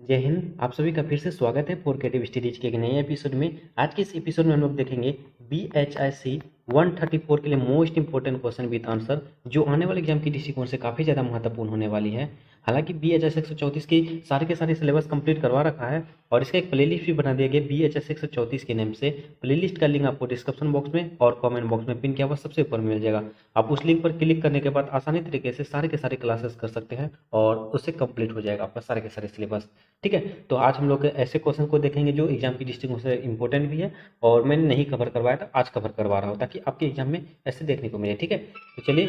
जय हिंद। आप सभी का फिर से स्वागत है फोर क्रिएटिव स्टडीज के एक नए एपिसोड में। आज के इस एपिसोड में हम लोग देखेंगे BHIC 134 के लिए most important question with answer, जो आने वाले एग्जाम की दृष्टिकोण से काफ़ी ज़्यादा महत्वपूर्ण होने वाली है। हालांकि BHIC 134 की सारे के सारे सिलेबस कंप्लीट करवा रखा है और इसका एक प्लेलिस्ट भी बना दिया गया BHIC 134 के नेम से। प्लेलिस्ट का लिंक आपको डिस्क्रिप्शन बॉक्स में और कमेंट बॉक्स में पिन किया हुआ सबसे ऊपर मिल जाएगा। आप उस लिंक पर क्लिक करने के बाद आसानी तरीके से सारे के सारे क्लासेस कर सकते हैं और उससे कंप्लीट हो जाएगा आपका सारे के सारे सिलेबस। ठीक है, तो आज हम लोग ऐसे क्वेश्चन को देखेंगे जो एग्जाम की दृष्टिकोण से इंपॉर्टेंट भी है और मैंने नहीं कवर करवाया था, आज कवर करवा रहा हूँ ताकि आपके एग्जाम में ऐसे देखने को मिले। ठीक है, तो चलिए,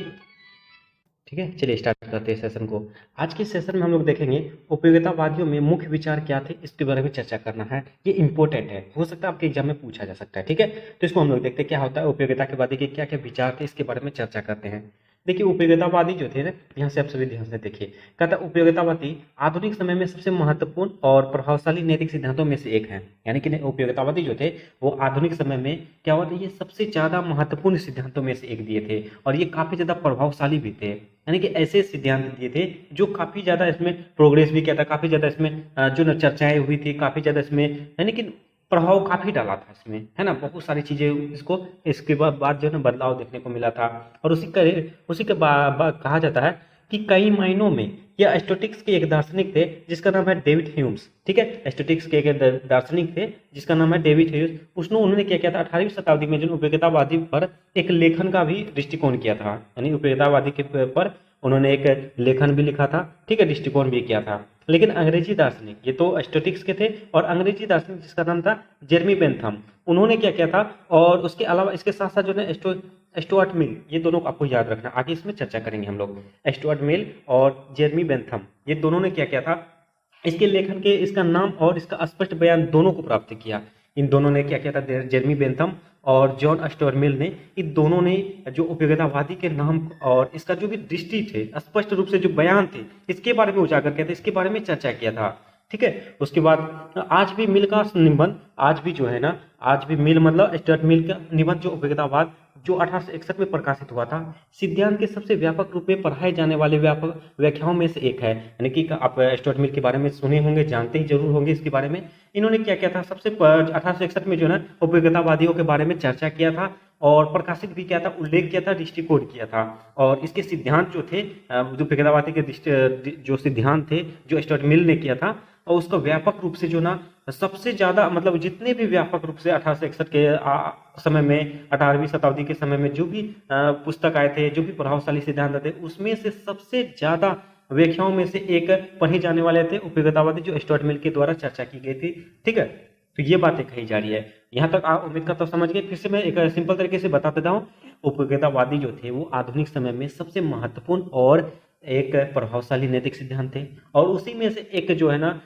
ठीक है, चलिए स्टार्ट करते हैं सेशन को। आज के सेशन में हम लोग देखेंगे उपयोगितावादियों में मुख्य विचार क्या थे, इसके बारे में चर्चा करना है। ये इंपॉर्टेंट है, हो सकता है आपके एग्जाम में पूछा जा सकता है। ठीक है, तो इसको हम लोग देखते हैं क्या होता है उपयोगितावादी के क्या क्या विचार थे, इसके बारे में चर्चा करते हैं। देखिए, उपयोगितावादी जो थे ना, यहाँ से आप सभी ध्यान से देखिए। कहता है उपयोगितावादी आधुनिक समय में सबसे महत्वपूर्ण और प्रभावशाली नैतिक सिद्धांतों में से एक है। यानी कि उपयोगितावादी जो थे वो आधुनिक समय में क्या हुआ था, ये सबसे ज्यादा महत्वपूर्ण सिद्धांतों में से एक दिए थे और ये काफी ज्यादा प्रभावशाली भी थे। यानी कि ऐसे सिद्धांत दिए थे जो काफी ज्यादा इसमें प्रोग्रेस भी किया था, काफी ज्यादा इसमें जो न चर्चाएं हुई थी, काफी ज्यादा इसमें यानी कि प्रभाव काफी डाला था इसमें, है ना। बहुत सारी चीजें इसको इसके बाद जो है ना बदलाव देखने को मिला था। और उसी के बाद कहा जाता है कि कई मायनों में यह एस्टोटिक्स के एक दार्शनिक थे जिसका नाम है डेविड ह्यूम्स। ठीक है, एस्टोटिक्स के एक दार्शनिक थे जिसका नाम है डेविड ह्यूम्स। उन्होंने क्या किया था, 18वीं शताब्दी में जो उपयोगितावादी पर एक लेखन का भी दृष्टिकोण किया था। यानी उपयोगितावादी के पर उन्होंने एक लेखन भी लिखा था, ठीक है, दृष्टिकोण भी किया था। लेकिन अंग्रेजी दार्शनिक, ये तो एस्टोटिक्स के थे, और अंग्रेजी दार्शनिक जिसका नाम था जेरमी बेंथम, उन्होंने क्या किया था। और उसके अलावा इसके साथ साथ जो है स्टुअर्ट मिल, ये दोनों को आपको याद रखना, आगे इसमें चर्चा करेंगे हम लोग। स्टुअर्ट मिल और जेरमी बेंथम, ये दोनों ने क्या किया था, इसके लेखन के इसका नाम और इसका स्पष्ट बयान दोनों को प्राप्त किया। इन दोनों ने क्या किया था, जेरमी बेंथम और जॉन स्टुअर्ट मिल ने, इन दोनों ने जो उपयोगितावादी के नाम और इसका जो भी दृष्टि थे, स्पष्ट रूप से जो बयान थे, इसके बारे में उजागर किया था, इसके बारे में चर्चा किया था। ठीक है, उसके बाद आज भी मिल का निबंध, आज भी जो है ना, आज भी मिल मतलब स्टुअर्ट मिल का निबंध जो उपयोगितावाद जो 1861 में प्रकाशित हुआ था, सिद्धांत के सबसे व्यापक रूप में पढ़ाए जाने वाले व्यापक व्याख्याओं में से एक है। यानी कि आप स्टुअर्ट मिल के बारे में सुने होंगे, जानते ही जरूर होंगे इसके बारे में। इन्होंने क्या किया था, सबसे 1861 में जो है ना उपयोगितावादियों के बारे में चर्चा किया था और प्रकाशित भी किया था, उल्लेख किया था, दृष्टिकोण किया था। और इसके सिद्धांत जो थे, जो उपयोगितावादी के जो सिद्धांत थे जो स्टुअर्ट मिल ने किया था, और उसका व्यापक रूप से जो ना सबसे ज्यादा मतलब जितने भी व्यापक रूप से 1861 के समय में, 18वीं शताब्दी के समय में जो भी पुस्तक आए थे, जो भी प्रभावशाली सिद्धांत थे, उसमें से सबसे ज्यादा व्याख्याओं में से एक पढ़े जाने वाले थे उपयोगितावादी जो स्टुअर्ट मिल के द्वारा चर्चा की गई थी। ठीक है, तो ये बातें कही जा रही है। यहाँ तक आप उम्मीद करता हूँ समझ गए। फिर से मैं एक सिंपल तरीके से बता देता हूँ। उपयोगितावादी जो थे वो आधुनिक समय में सबसे महत्वपूर्ण और एक प्रभावशाली नैतिक सिद्धांत थे। और उसी में से एक जो है ना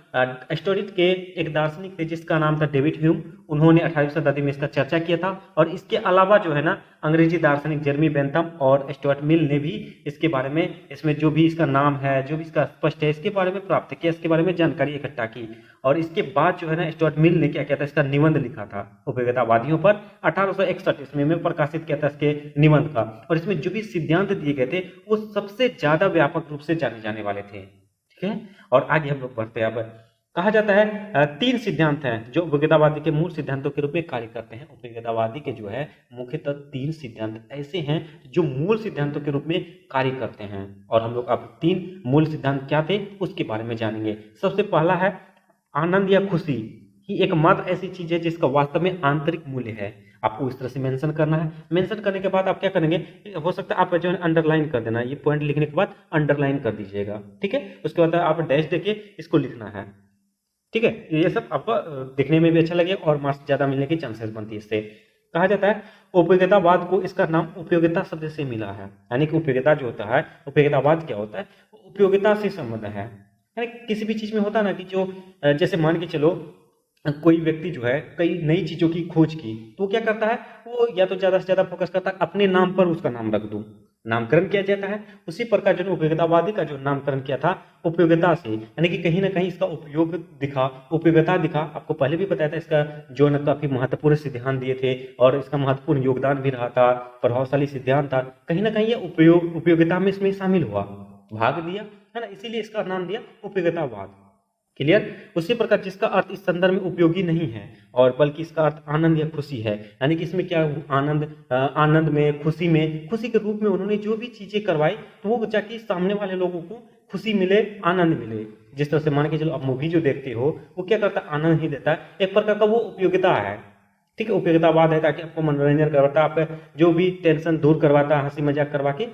स्टोरिट के एक दार्शनिक थे जिसका नाम था डेविड ह्यूम, उन्होंने 18वीं शताब्दी में इसका चर्चा किया था। और इसके अलावा जो है ना अंग्रेजी दार्शनिक जेरमी बेंथम और स्टुअर्ट मिल ने भी इसके बारे में, इसमें जो भी इसका नाम है, जो भी इसका स्पष्ट है, इसके बारे में प्राप्त किया, इसके बारे में जानकारी इकट्ठा की। और इसके बाद जो है ना स्टुअर्ट मिल ने क्या किया था, इसका निबंध लिखा था उपयोगितावादियों पर, 1861 ईस्वी में प्रकाशित किया था इसके निबंध का। और इसमें जो भी सिद्धांत दिए गए थे वो सबसे ज्यादा व्यापक रूप से जाने जाने वाले थे। ठीक है, और आगे हम लोग बढ़ते हैं। अब कहा जाता है तीन सिद्धांत हैं जो उपयोगितावादी के मूल सिद्धांतों के रूप में कार्य करते हैं। उपयोगितावादी के जो है मुख्यतः तीन सिद्धांत ऐसे हैं जो मूल सिद्धांतों के रूप में कार्य करते हैं। और हम लोग अब तीन मूल सिद्धांत क्या थे उसके बारे में जानेंगे। सबसे पहला है आनंद या खुशी ही एकमात्र ऐसी चीज है जिसका वास्तव में आंतरिक मूल्य है। आपको इस तरह से मेंशन करना है। मेंशन करने के बाद आप क्या करेंगे, हो सकता है आप जो है अंडरलाइन कर देना, ये पॉइंट लिखने के बाद अंडरलाइन कर दीजिएगा। ठीक है, उसके बाद आप डैश देके इसको लिखना है। ठीक है, ये सब आपको दिखने में भी अच्छा लगेगा और मार्क्स ज्यादा मिलने की चांसेस बनती है इससे। कहा जाता है उपयोगितावाद को इसका नाम उपयोगिता शब्द से मिला है। यानी कि उपयोगिता जो होता है, उपयोगितावाद क्या होता है, उपयोगिता से संबंध है। यानी किसी भी चीज में होता है ना कि जो जैसे मान के चलो कोई व्यक्ति जो है कई नई चीजों की खोज की, तो वो क्या करता है, वो या तो ज्यादा से ज्यादा फोकस करता है अपने नाम पर, उसका नाम रख दूं, नामकरण किया जाता है। उसी प्रकार जो उपयोगितावादी का जो नामकरण किया था उपयोगिता से, यानी कि कहीं ना कहीं इसका उपयोग दिखा, उपयोगिता दिखा। आपको पहले भी बताया था इसका जो न काफी महत्वपूर्ण सिद्धांत दिए थे और इसका महत्वपूर्ण योगदान भी रहा था, प्रभावशाली सिद्धांत था। कहीं ना कहीं ये उपयोगिता में इसमें शामिल हुआ, भाग दिया, है ना, इसीलिए इसका नाम दिया उपयोगितावाद। क्लियर। उसी प्रकार जिसका अर्थ इस संदर्भ में उपयोगी नहीं है और बल्कि इसका अर्थ आनंद या खुशी है, यानी कि इसमें क्या आनंद, आनंद में, खुशी के रूप में उन्होंने जो भी चीजें करवाई तो वो जाके सामने वाले लोगों को खुशी मिले, आनंद मिले। जिस तरह से मान के चलो आप मूवी जो देखते हो वो क्या करता है, आनंद ही देता है, एक प्रकार का वो उपयोगिता है। ठीक है, उपयोगितावाद है, ताकि आपको मनोरंजन करवाता है, आपका जो भी टेंशन दूर करवाता है हंसी मजाक करवा के।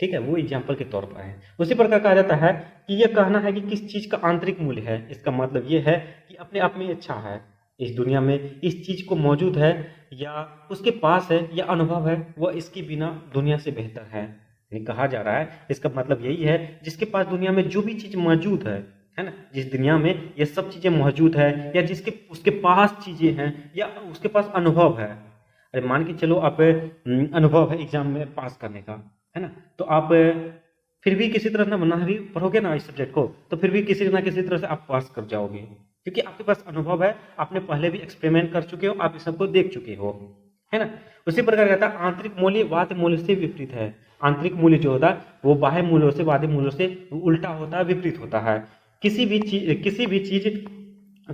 ठीक है, वो एग्जाम्पल के तौर पर है। उसी प्रकार कहा जाता है कि यह कहना है कि किस चीज का आंतरिक मूल्य है, इसका मतलब ये है कि अपने आप में अच्छा है, इस दुनिया में इस चीज को मौजूद है या उसके पास है या अनुभव है, वह इसके बिना दुनिया से बेहतर है। ये कहा जा रहा है, इसका मतलब यही है जिसके पास दुनिया में जो भी चीज मौजूद है ना, जिस दुनिया में ये सब चीजें मौजूद है या जिसके उसके पास चीजें हैं या उसके पास अनुभव है। अरे मान के चलो आप अनुभव है एग्जाम में पास करने का, है ना, तो आप फिर भी किसी तरह ना भी पढ़ोगे ना इस सब्जेक्ट को, तो फिर भी किसी ना किसी तरह से आप पास कर जाओगे, क्योंकि आपके पास अनुभव है, आपने पहले भी एक्सपेरिमेंट कर चुके हो, आप इस सबको देख चुके हो, है ना। उसी प्रकार कहता है आंतरिक मूल्य बाह्य मूल्य से विपरीत है। आंतरिक मूल्य जो होता है वो बाह्य मूल्यों से, बाह्य मूल्यों से उल्टा होता है, विपरीत होता है। किसी भी चीज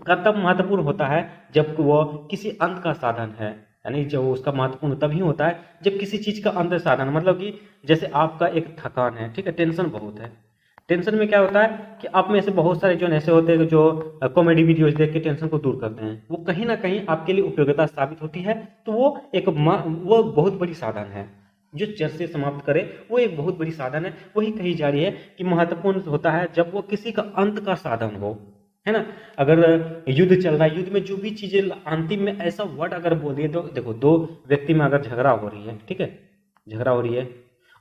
का तब महत्वपूर्ण होता है जब वह किसी अंत का साधन है, यानी जब उसका महत्वपूर्ण तभी होता है जब किसी चीज का अंत साधन, मतलब कि जैसे आपका एक थकान है, ठीक है, टेंशन बहुत है, टेंशन में क्या होता है कि आप में से बहुत सारे जो ऐसे होते हैं जो कॉमेडी वीडियोज देख के टेंशन को दूर करते हैं, वो कहीं ना कहीं आपके लिए उपयोगिता साबित होती है, तो वो बहुत बड़ी साधन है जो चर से समाप्त करे, वो एक बहुत बड़ी साधन है। वही कही जा रही है कि महत्वपूर्ण होता है जब वो किसी का अंत का साधन हो, है ना। अगर युद्ध चल रहा है, युद्ध में जो भी चीजें अंतिम में ऐसा वर्ड अगर बोल दिए, तो देखो दो व्यक्ति में अगर झगड़ा हो रही है, ठीक है, झगड़ा हो रही है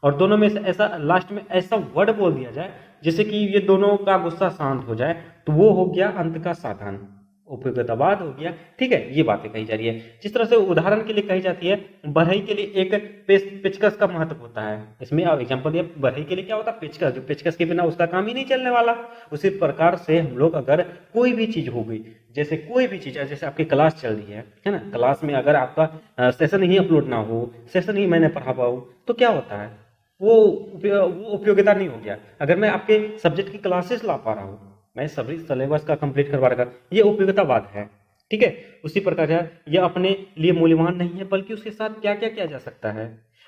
और दोनों में से ऐसा लास्ट में ऐसा वर्ड बोल दिया जाए जिससे कि ये दोनों का गुस्सा शांत हो जाए, तो वो हो गया अंत का साधन, उपयोगितावाद हो गया। ठीक है, ये बातें कही जा रही है। जिस तरह से उदाहरण के लिए कही जाती है, बढ़ई के लिए एक पेचकस का महत्व होता है। इसमें आप एग्जांपल दिया, बढ़ई के लिए क्या होता है, पेचकस, जो पेचकस के बिना उसका काम ही नहीं चलने वाला। उसी प्रकार से हम लोग अगर कोई भी चीज हो गई, जैसे कोई भी चीज है, जैसे आपकी क्लास चल रही है ना, क्लास में अगर आपका सेशन ही अपलोड ना हो, सेशन ही मैं नहीं पढ़ा पाऊँ, तो क्या होता है, वो उपयोगिता नहीं हो गया। अगर मैं आपके सब्जेक्ट की क्लासेस ला पा रहा हूँ, मैं सभी सिलेबस का कंप्लीट करवा रखा, ये उपयोगितावाद है। ठीक है, उसी प्रकार यह अपने लिए मूल्यवान नहीं है, बल्कि उसके साथ क्या क्या किया जा सकता है।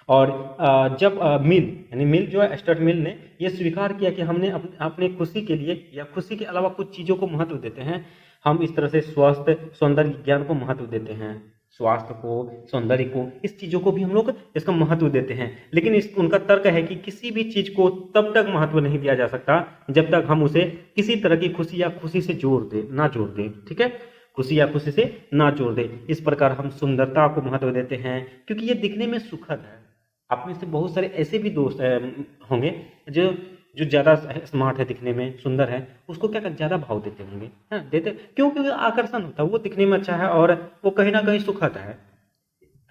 और जब मिल, यानी मिल जो है, स्टर्ट मिल ने यह स्वीकार किया कि हमने अपने खुशी के लिए या खुशी के अलावा कुछ चीजों को महत्व देते हैं। हम इस तरह से स्वास्थ्य, सौंदर्य, ज्ञान को महत्व देते हैं, स्वास्थ्य को, सौंदर्य को, इस चीजों को भी हम लोग इसका महत्व देते हैं। लेकिन उनका तर्क है कि किसी भी चीज को तब तक महत्व नहीं दिया जा सकता जब तक हम उसे किसी तरह की खुशी या खुशी से ना जोड़ दे। ठीक है, खुशी या खुशी से ना जोड़ दे। इस प्रकार हम सुंदरता को महत्व देते हैं क्योंकि ये दिखने में सुखद है। आप में से बहुत सारे ऐसे भी दोस्त होंगे जो जो ज्यादा स्मार्ट है, दिखने में सुंदर है, उसको क्या ज्यादा भाव देते होंगे, हाँ देते, क्योंकि आकर्षण होता है, वो दिखने में अच्छा है और वो कहीं ना कहीं सुखद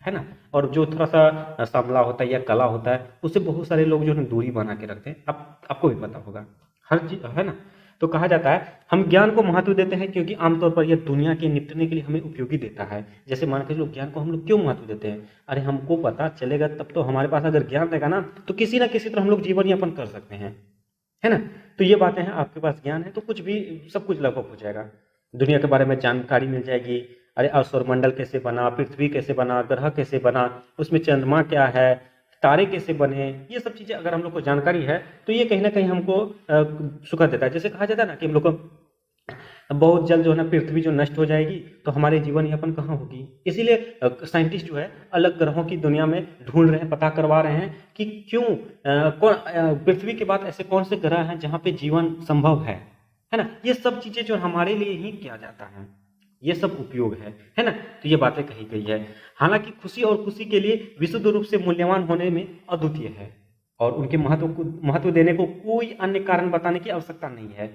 है ना। और जो थोड़ा सा सांवला होता है या काला होता है, उससे बहुत सारे लोग जो है दूरी बना के रखते हैं। आपको भी पता होगा हर चीज, है ना। तो कहा जाता है हम ज्ञान को महत्व देते हैं क्योंकि आमतौर पर यह दुनिया के निपटने के लिए हमें उपयोगी देता है। जैसे मान के चलो, ज्ञान को हम लोग क्यों महत्व देते हैं, अरे हमको पता चलेगा तब तो, हमारे पास अगर ज्ञान रहेगा ना तो किसी ना किसी तरह हम लोग जीवन यापन कर सकते हैं, है ना। तो ये बातें हैं, आपके पास ज्ञान है तो कुछ भी, सब कुछ लगभग हो जाएगा, दुनिया के बारे में जानकारी मिल जाएगी। अरे सौरमंडल कैसे बना, पृथ्वी कैसे बना, ग्रह कैसे बना, उसमें चंद्रमा क्या है, तारे कैसे बने, ये सब चीजें अगर हम लोग को जानकारी है तो ये कहीं ना कहीं हमको सुखद देता है। जैसे कहा जाता है ना कि हम लोग को बहुत जल्द जो है ना पृथ्वी जो नष्ट हो जाएगी तो हमारे जीवन यापन कहाँ होगी। इसीलिए साइंटिस्ट जो है अलग ग्रहों की दुनिया में ढूंढ रहे हैं, पता करवा रहे हैं कि क्यों कौन पृथ्वी के बाद ऐसे कौन से ग्रह हैं जहाँ पे जीवन संभव है ना। ये सब चीजें जो हमारे लिए ही किया जाता है, ये सब उपयोग है ना। तो ये बातें कही गई है। हालांकि खुशी और खुशी के लिए विशुद्ध रूप से मूल्यवान होने में अद्वितीय है और उनके महत्व देने को कोई अन्य कारण बताने की आवश्यकता नहीं है।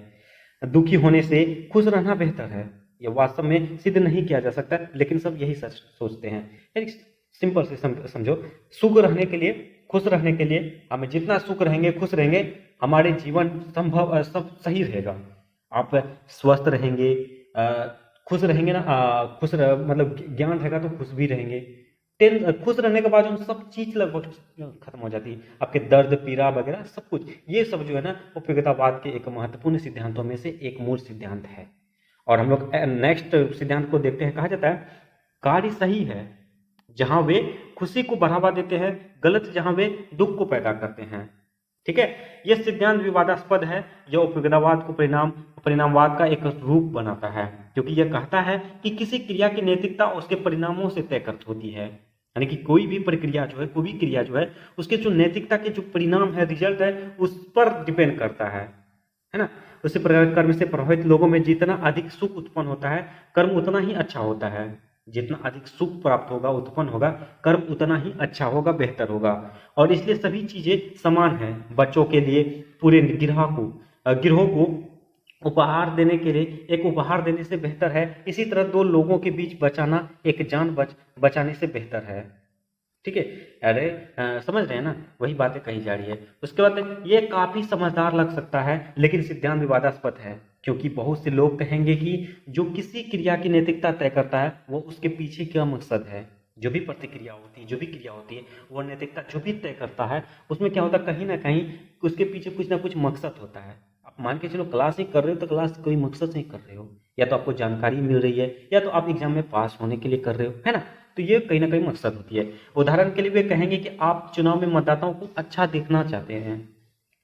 दुखी होने से खुश रहना बेहतर है, यह वास्तव में सिद्ध नहीं किया जा सकता, लेकिन सब यही सच सोचते हैं। यानी सिंपल से समझो, सुख रहने के लिए, खुश रहने के लिए, हमें जितना सुख रहेंगे, खुश रहेंगे, हमारे जीवन संभव सब सही रहेगा। आप स्वस्थ रहेंगे, खुश रहेंगे ना, मतलब ज्ञान रहेगा तो खुश भी रहेंगे, खुश रहने के बाद उन सब चीज लगभग खत्म हो जाती है, आपके दर्द पीड़ा वगैरह सब कुछ। ये सब जो है ना उपयोगितावाद के एक महत्वपूर्ण सिद्धांतों में से एक मूल सिद्धांत है। और हम लोग नेक्स्ट सिद्धांत को देखते हैं। कहा जाता है कार्य सही है जहां वे खुशी को बढ़ावा देते हैं, गलत जहां वे दुख को पैदा करते हैं। ठीक है, यह सिद्धांत विवादास्पद है। यह उपयोगितावाद को परिणामवाद का एक रूप बनाता है, क्योंकि यह कहता है कि किसी क्रिया की नैतिकता उसके परिणामों से तय होती है। यानी कि कोई भी प्रक्रिया जो है, कोई भी क्रिया जो है, उसके जो नैतिकता के जो परिणाम है, रिजल्ट है, उस पर डिपेंड करता है ना। उसी प्रकार कर्म से प्रभावित लोगों में जितना अधिक सुख उत्पन्न होता है, कर्म उतना ही अच्छा होता है। जितना अधिक सुख प्राप्त होगा, उत्पन्न होगा, कर्म उतना ही अच्छा होगा, बेहतर होगा। और इसलिए सभी चीजें समान हैं। बच्चों के लिए पूरे गिरोह को उपहार देने के लिए एक उपहार देने से बेहतर है। इसी तरह दो लोगों के बीच बचाना एक जान बचाने से बेहतर है। ठीक है, अरे समझ रहे हैं ना, वही बातें कही जा रही है। उसके बाद ये काफी समझदार लग सकता है, लेकिन सिद्धांत विवादास्पद है, क्योंकि बहुत से लोग कहेंगे कि जो किसी क्रिया की नैतिकता तय करता है वो उसके पीछे क्या मकसद है। जो भी प्रतिक्रिया होती है, जो भी क्रिया होती है, वो नैतिकता जो भी तय करता है उसमें क्या होता है, कहीं ना कहीं उसके पीछे कुछ ना कुछ मकसद होता है। आप मान के चलो क्लास ही कर रहे हो तो क्लास कोई मकसद से ही कर रहे हो, या तो आपको जानकारी मिल रही है, या तो आप एग्जाम में पास होने के लिए कर रहे हो, है ना। तो ये कहीं ना कहीं मकसद होती है। उदाहरण के लिए वे कहेंगे कि आप चुनाव में मतदाताओं को अच्छा देखना चाहते हैं,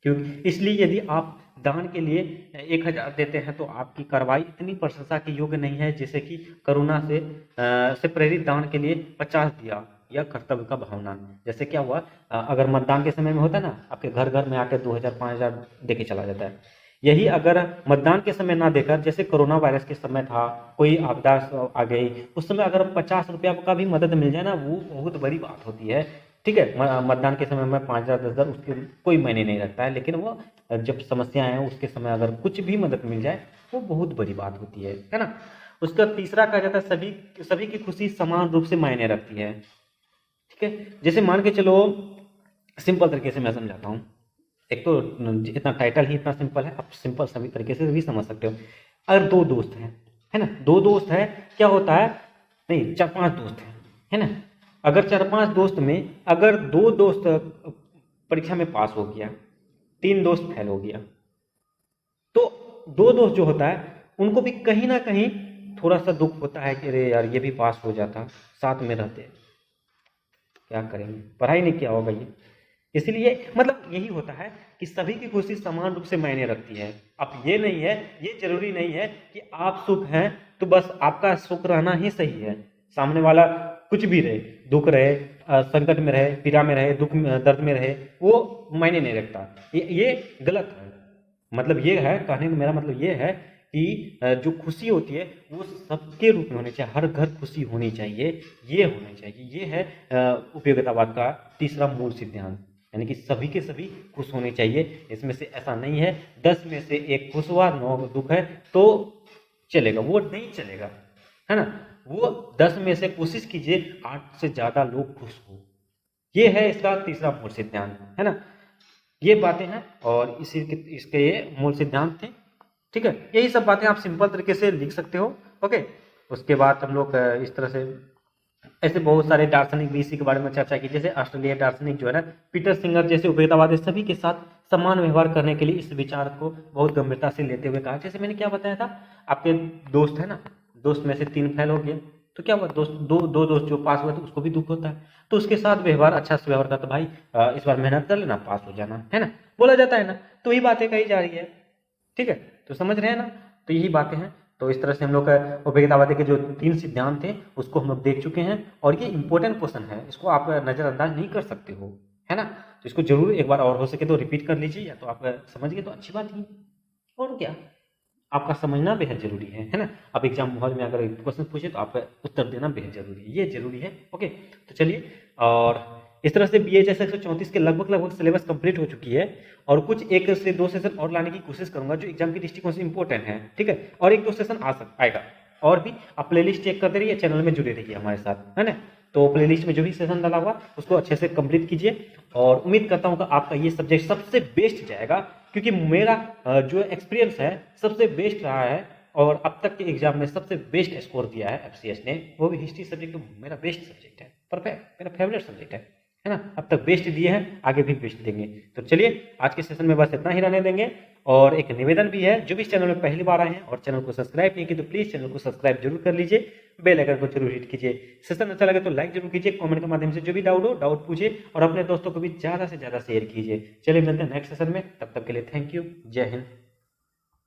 क्योंकि इसलिए यदि आप दान के लिए 1000 देते हैं तो आपकी कार्रवाई इतनी प्रशंसा के योग्य नहीं है जैसे कि करुणा से प्रेरित दान के लिए 50 दिया, या कर्तव्य का भावना। जैसे क्या हुआ, अगर मतदान के समय में होता है ना, आपके घर घर में आकर 2000 5000 दे के चला जाता है। यही अगर मतदान के समय ना देकर, जैसे कोरोना वायरस के समय था, कोई आपदा आ गई, उस समय अगर 50 रुपया का भी मदद मिल जाए ना, वो बहुत बड़ी बात होती है। ठीक है, मतदान के समय में 5000 10,000 उसके कोई मायने नहीं रखता है, लेकिन वो जब समस्या है उसके समय अगर कुछ भी मदद मिल जाए वो बहुत बड़ी बात होती है ना। उसका तीसरा कहा जाता है सभी की खुशी समान रूप से मायने रखती है। ठीक है, जैसे मान के चलो, सिंपल तरीके से मैं समझाता हूँ। एक तो इतना टाइटल ही इतना सिंपल है, आप सिंपल सभी तरीके से भी समझ सकते हो। अगर दो दोस्त हैं, है ना, दो दोस्त है, क्या होता है, नहीं 4-5 दोस्त हैं, है ना। अगर 4-5 दोस्त में अगर 2 दोस्त परीक्षा में पास हो गया, 3 दोस्त फेल हो गया, तो 2 दोस्त जो होता है उनको भी कहीं ना कहीं थोड़ा सा दुख होता है कि अरे यार ये भी पास हो जाता, साथ में रहते, क्या करेंगे, पढ़ाई नहीं किया होगा ये। इसलिए मतलब यही होता है कि सभी की खुशी समान रूप से मायने रखती है। अब ये नहीं है, ये जरूरी नहीं है कि आप सुख हैं तो बस आपका सुख रहना ही सही है। सामने वाला कुछ भी रहे, दुख रहे, संकट में रहे, पीड़ा में रहे, दर्द में रहे, वो मायने नहीं रखता। ये गलत है। मतलब ये है, कहने का मेरा मतलब ये है कि जो खुशी होती है वो सबके रूप में होनी चाहिए, हर घर खुशी होनी चाहिए, ये होनी चाहिए। ये है उपयोगितावाद का तीसरा मूल सिद्धांत, यानी कि सभी के सभी खुश होने चाहिए। इसमें से ऐसा नहीं है 10 में से 1 खुश हुआ 9 दुख है तो चलेगा, वो नहीं चलेगा, है ना। वो 10 में से कोशिश कीजिए 8 से ज्यादा लोग खुश हो। ये है इसका तीसरा मूल सिद्धांत, है ना। ये बातें हैं और इसके ये मूल सिद्धांत थे। ठीक है, यही सब बातें आप सिंपल तरीके से लिख सकते हो। ओके, उसके बाद हम लोग इस तरह से ऐसे बहुत सारे दार्शनिक भी इसी के बारे में चर्चा की। जैसे ऑस्ट्रेलिया दार्शनिक जो है ना, पीटर सिंगर जैसे उपयोगितावादी सभी के साथ समान व्यवहार करने के लिए इस विचार को बहुत गंभीरता से लेते हुए कहा। जैसे मैंने क्या बताया था, आपके दोस्त है ना, दोस्त में से 3 फेल हो गए तो क्या हुआ, दो दोस्त जो पास हुए तो उसको भी दुख होता है, तो उसके साथ व्यवहार अच्छा से व्यवहार करता, भाई इस बार मेहनत कर लेना, पास हो जाना, है ना, बोला जाता है ना। तो यही बातें कही जा रही है। ठीक है, तो समझ रहे हैं ना, तो यही बातें हैं। तो इस तरह से हम लोग उपयोगितावादी के जो 3 सिद्धांत थे उसको हम लोग देख चुके हैं, और ये इंपॉर्टेंट क्वेश्चन है, इसको आप नजरअंदाज नहीं कर सकते हो, है ना। तो इसको जरूर एक बार और हो सके तो रिपीट कर लीजिए, या तो आप समझ गए तो अच्छी बात ही, और क्या, आपका समझना बेहद जरूरी है ना। आप एग्जाम हॉल में अगर क्वेश्चन पूछे तो आप उत्तर देना बेहद जरूरी है, ये जरूरी है। ओके, तो चलिए, और इस तरह से BHS 134 के लगभग सिलेबस कंप्लीट हो चुकी है, और कुछ 1 से 2 सेशन और लाने की कोशिश करूंगा जो एग्जाम की दृष्टिकोण से इंपॉर्टेंट है। ठीक है, और 1-2 सेशन आएगा, और भी आप प्लेलिस्ट चेक करते रहिए, चैनल में जुड़े रहिए हमारे साथ, है ना। तो प्लेलिस्ट में जो भी सेशन डाला हुआ उसको अच्छे से कंप्लीट कीजिए, और उम्मीद करता हूँ कि आपका ये सब्जेक्ट सबसे बेस्ट जाएगा, क्योंकि मेरा जो एक्सपीरियंस है सबसे बेस्ट रहा है, और अब तक के एग्जाम में सबसे बेस्ट स्कोर दिया है FCS ने, वो भी हिस्ट्री सब्जेक्ट तो मेरा बेस्ट सब्जेक्ट है। परफेक्ट, मेरा फेवरेट सब्जेक्ट है ना। अब तक बेस्ट दिए हैं, आगे भी बेस्ट देंगे। तो चलिए आज के सेशन में बस इतना ही रहने देंगे। और एक निवेदन भी है, जो भी इस चैनल में पहली बार आए हैं और चैनल को सब्सक्राइब नहीं किए तो प्लीज चैनल को सब्सक्राइब जरूर कर लीजिए, बेल आइकन को जरूर हिट कीजिए। सेशन अच्छा लगे तो लाइक जरूर कीजिए, कमेंट के माध्यम से जो भी डाउट हो डाउट पूछिए और अपने दोस्तों को भी ज्यादा से ज्यादा शेयर कीजिए। चलिए मिलते हैं नेक्स्ट सेशन में, तब तक के लिए थैंक यू, जय हिंद।